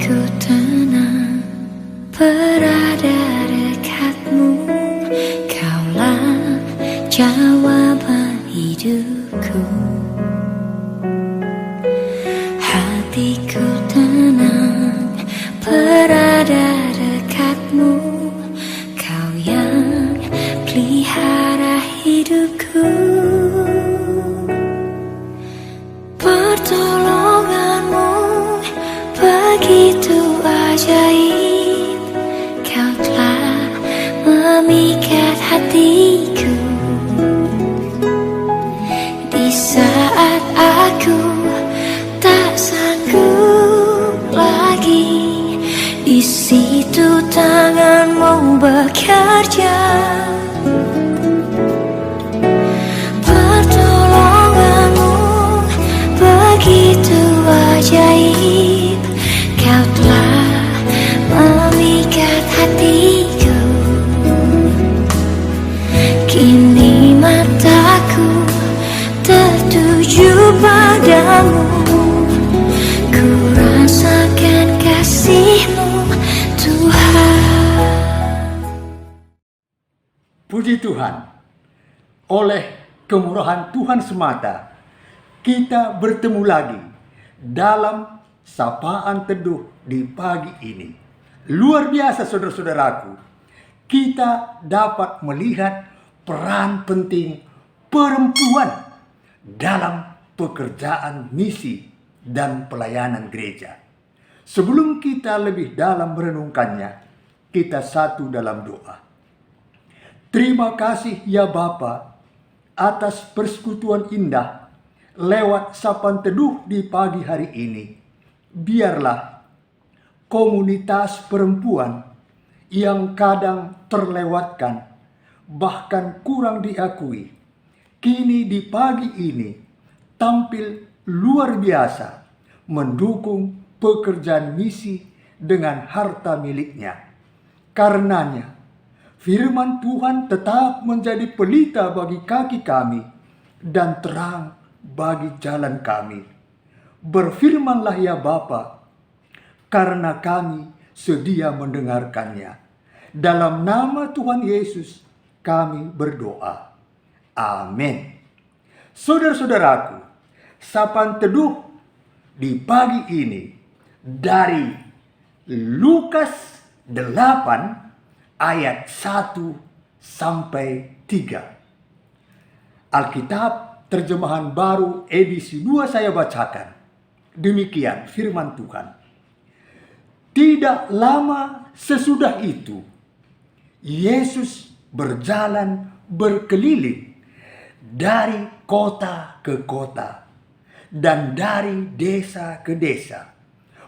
Hatiku tenang berada dekatmu, kaulah jawaban hidupku. Hatiku tenang berada dekatmu, kau yang pelihara hidupku. Pertolonganmu begitu ajaib, kau telah memikat hatiku. Di saat aku tak sanggup lagi, di situ tanganmu bekerja. Pertolonganmu begitu ajaib, kau telah memikat hatiku. Kini mataku tertuju padamu, ku rasakan kasih-Mu, Tuhan. Puji Tuhan, oleh kemurahan Tuhan semata, kita bertemu lagi dalam sapaan teduh di pagi ini. Luar biasa saudara-saudaraku, kita dapat melihat peran penting perempuan dalam pekerjaan misi dan pelayanan gereja. Sebelum kita lebih dalam merenungkannya, kita satu dalam doa. Terima kasih ya Bapa atas persekutuan indah lewat sapaan teduh di pagi hari ini. Biarlah komunitas perempuan yang kadang terlewatkan, bahkan kurang diakui, kini di pagi ini tampil luar biasa mendukung pekerjaan misi dengan harta miliknya. Karenanya, firman Tuhan tetap menjadi pelita bagi kaki kami dan terang bagi jalan kami. Berfirmanlah ya Bapa, karena kami sedia mendengarkannya. Dalam nama Tuhan Yesus kami berdoa. Amin. Saudara-saudaraku, sapaan teduh di pagi ini dari Lukas 8 ayat 1 sampai 3. Alkitab terjemahan baru edisi 2 saya bacakan. Demikian firman Tuhan. Tidak lama sesudah itu, Yesus berjalan berkeliling dari kota ke kota dan dari desa ke desa,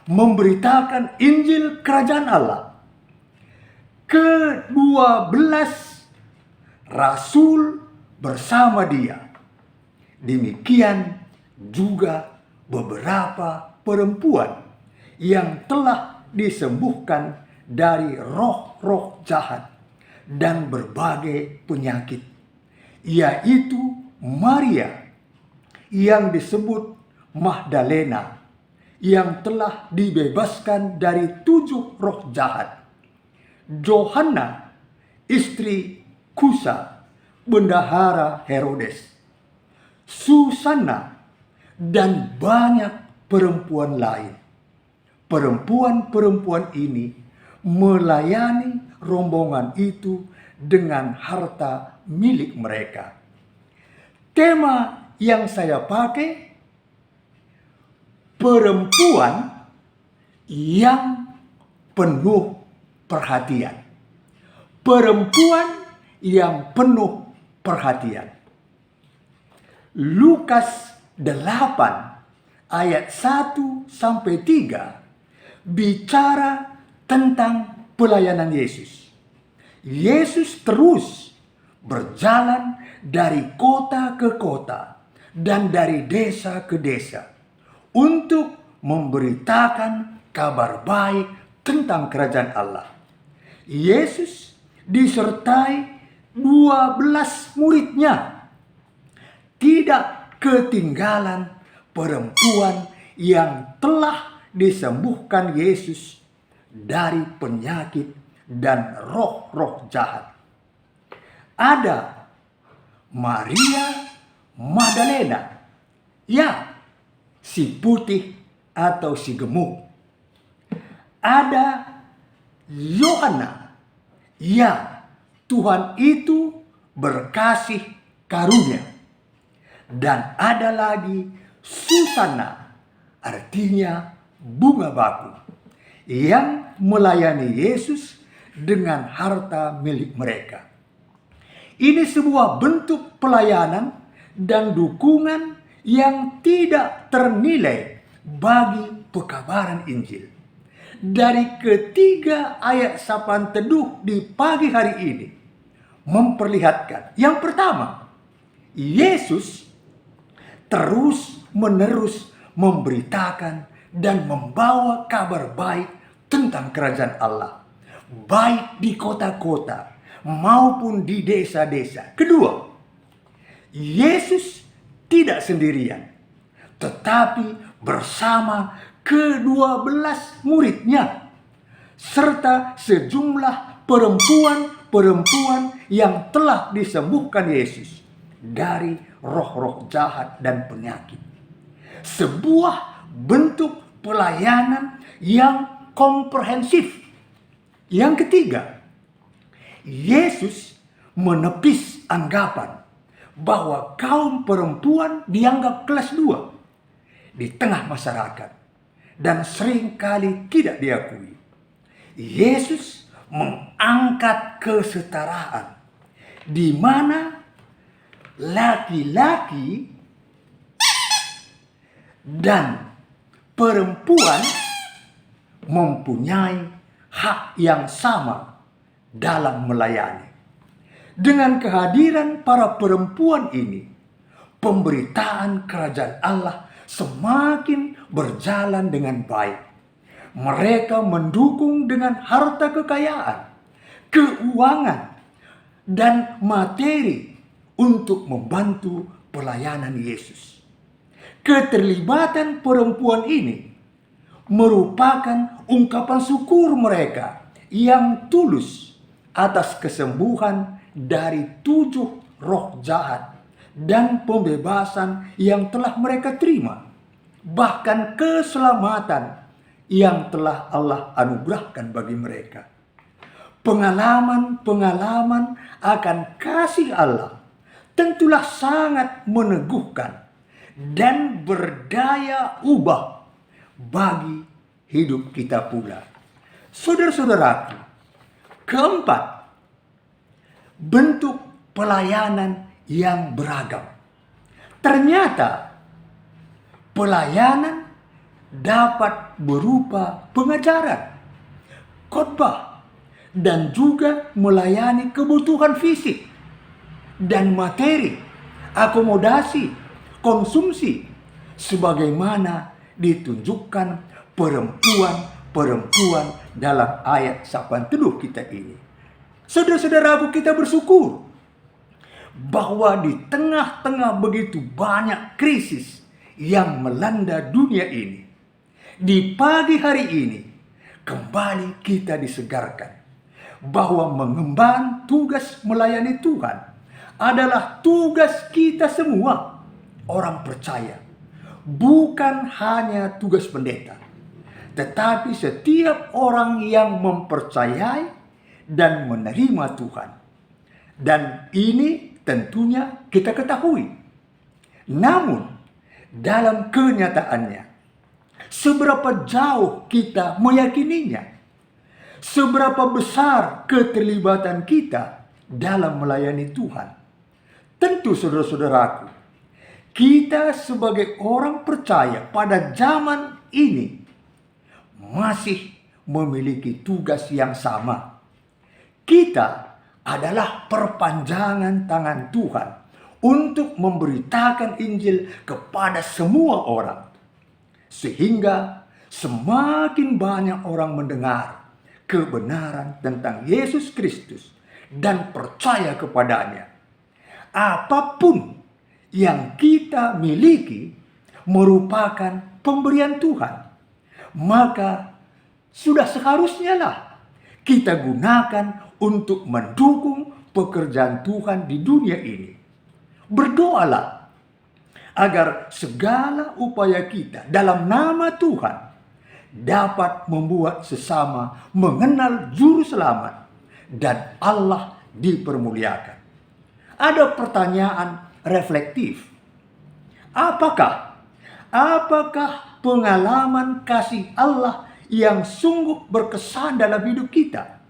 memberitakan Injil Kerajaan Allah. Ke-12 rasul bersama dia. Demikian juga beberapa perempuan yang telah disembuhkan dari roh-roh jahat dan berbagai penyakit, yaitu Maria yang disebut Magdalena, yang telah dibebaskan dari 7 roh jahat, Johanna, istri Kusa, bendahara Herodes, Susana, dan banyak perempuan lain. Perempuan-perempuan ini melayani rombongan itu dengan harta milik mereka. Tema yang saya pakai, perempuan yang penuh perhatian. Perempuan yang penuh perhatian. Lukas 8 ayat 1 sampai 3 bicara tentang pelayanan Yesus. Yesus terus berjalan dari kota ke kota dan dari desa ke desa untuk memberitakan kabar baik tentang kerajaan Allah. Yesus disertai 12 muridnya. Tidak ketinggalan perempuan yang telah disembuhkan Yesus dari penyakit dan roh-roh jahat. Ada Maria Magdalena, ya, si putih atau si gemuk. Ada Yohana, ya, Tuhan itu berkasih karunia. Dan ada lagi Susana, artinya bunga baku, yang melayani Yesus dengan harta milik mereka. Ini sebuah bentuk pelayanan dan dukungan yang tidak ternilai bagi pekabaran Injil. Dari ketiga ayat sapaan teduh di pagi hari ini memperlihatkan, yang pertama, Yesus terus-menerus memberitakan dan membawa kabar baik tentang kerajaan Allah, baik di kota-kota maupun di desa-desa. Kedua, Yesus tidak sendirian, tetapi bersama ke-12 muridnya, serta sejumlah perempuan-perempuan yang telah disembuhkan Yesus dari roh-roh jahat dan penyakit. Sebuah bentuk pelayanan yang komprehensif. Yang ketiga, Yesus menepis anggapan bahwa kaum perempuan dianggap kelas 2 di tengah masyarakat dan seringkali tidak diakui. Yesus mengangkat kesetaraan di mana laki-laki dan perempuan mempunyai hak yang sama dalam melayani. Dengan kehadiran para perempuan ini, pemberitaan kerajaan Allah semakin berjalan dengan baik. Mereka mendukung dengan harta kekayaan, keuangan, dan materi untuk membantu pelayanan Yesus. Keterlibatan perempuan ini merupakan ungkapan syukur mereka yang tulus atas kesembuhan dari 7 roh jahat dan pembebasan yang telah mereka terima, bahkan keselamatan yang telah Allah anugerahkan bagi mereka. Pengalaman-pengalaman akan kasih Allah tentulah sangat meneguhkan dan berdaya ubah bagi hidup kita pula. Saudara-saudaraku, keempat, bentuk pelayanan yang beragam. Ternyata pelayanan dapat berupa pengajaran, khotbah, dan juga melayani kebutuhan fisik dan materi, akomodasi, konsumsi, sebagaimana ditunjukkan perempuan-perempuan dalam ayat sapaan teduh kita ini. Saudara-saudaraku, kita bersyukur bahwa di tengah-tengah begitu banyak krisis yang melanda dunia ini, di pagi hari ini kembali kita disegarkan bahwa mengemban tugas melayani Tuhan adalah tugas kita semua orang percaya. Bukan hanya tugas pendeta, tetapi setiap orang yang mempercayai dan menerima Tuhan. Dan ini tentunya kita ketahui. Namun, dalam kenyataannya, seberapa jauh kita meyakininya? Seberapa besar keterlibatan kita dalam melayani Tuhan? Tentu saudara-saudaraku, kita sebagai orang percaya pada zaman ini masih memiliki tugas yang sama. Kita adalah perpanjangan tangan Tuhan untuk memberitakan Injil kepada semua orang. Sehingga semakin banyak orang mendengar kebenaran tentang Yesus Kristus dan percaya kepadanya. Apapun yang kita miliki merupakan pemberian Tuhan. maka sudah seharusnya lah kita gunakan untuk mendukung pekerjaan Tuhan di dunia ini. Berdoalah agar segala upaya kita dalam nama Tuhan dapat membuat sesama mengenal Juru Selamat dan Allah dipermuliakan. Ada pertanyaan reflektif. Apakah pengalaman kasih Allah yang sungguh berkesan dalam hidup kita?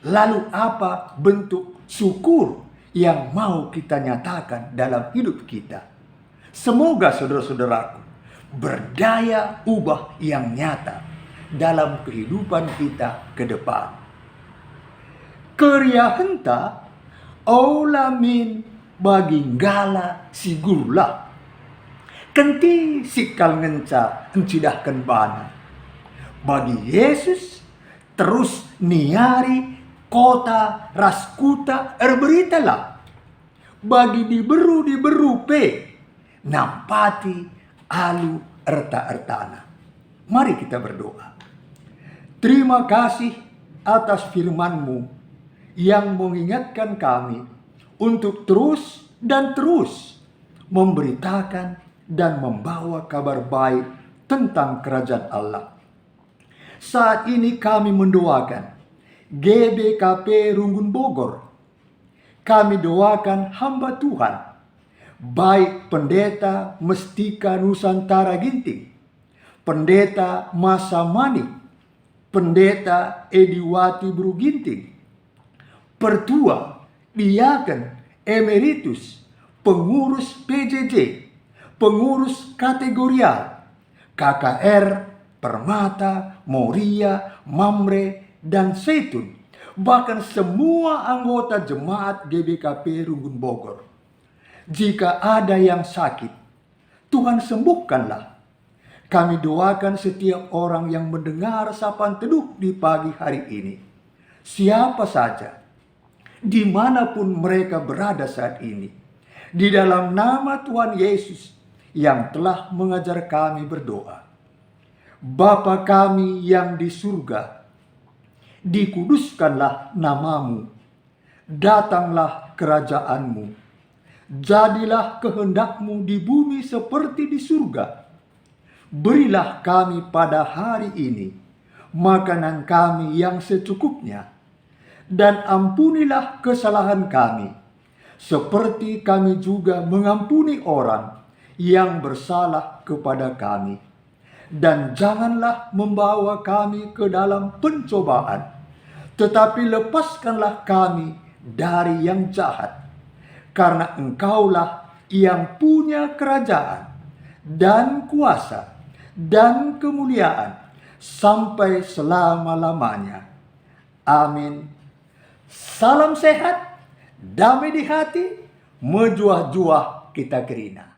Lalu apa bentuk syukur yang mau kita nyatakan dalam hidup kita? Semoga saudara-saudaraku berdaya ubah yang nyata dalam kehidupan kita ke depan. Kerja henta olamin baginggala sigurlah. Kenti sikal ngenca encidahkan bana. Bagi Yesus terus niari kota raskuta erberitalah. Bagi diberu pe nampati alu erta-ertana. Mari kita berdoa. Terima kasih atas firman-Mu yang mengingatkan kami untuk terus dan terus memberitakan dan membawa kabar baik tentang kerajaan Allah. Saat ini kami mendoakan GBKP Runggun Bogor. Kami doakan hamba Tuhan, baik Pendeta Mestika Nusantara Ginting, Pendeta Masa Manik, Pendeta Ediwati Bru Ginting, Pertua, Diaken, Emeritus, Pengurus PJJ, Pengurus Kategorial, KKR, Permata, Moria, Mamre, dan Zaitun, bahkan semua anggota jemaat GBKP Runggun Bogor. Jika ada yang sakit, Tuhan sembuhkanlah. Kami doakan setiap orang yang mendengar sapaan teduh di pagi hari ini. Siapa saja, dimanapun mereka berada saat ini, di dalam nama Tuhan Yesus yang telah mengajar kami berdoa. Bapa kami yang di surga, dikuduskanlah namamu, datanglah kerajaanmu, jadilah kehendakmu di bumi seperti di surga. Berilah kami pada hari ini makanan kami yang secukupnya, dan ampunilah kesalahan kami, seperti kami juga mengampuni orang yang bersalah kepada kami. Dan janganlah membawa kami ke dalam pencobaan, tetapi lepaskanlah kami dari yang jahat. Karena Engkaulah yang punya kerajaan dan kuasa dan kemuliaan sampai selama-lamanya. Amin. Salam sehat, damai di hati, mejuah-juah kita kerina.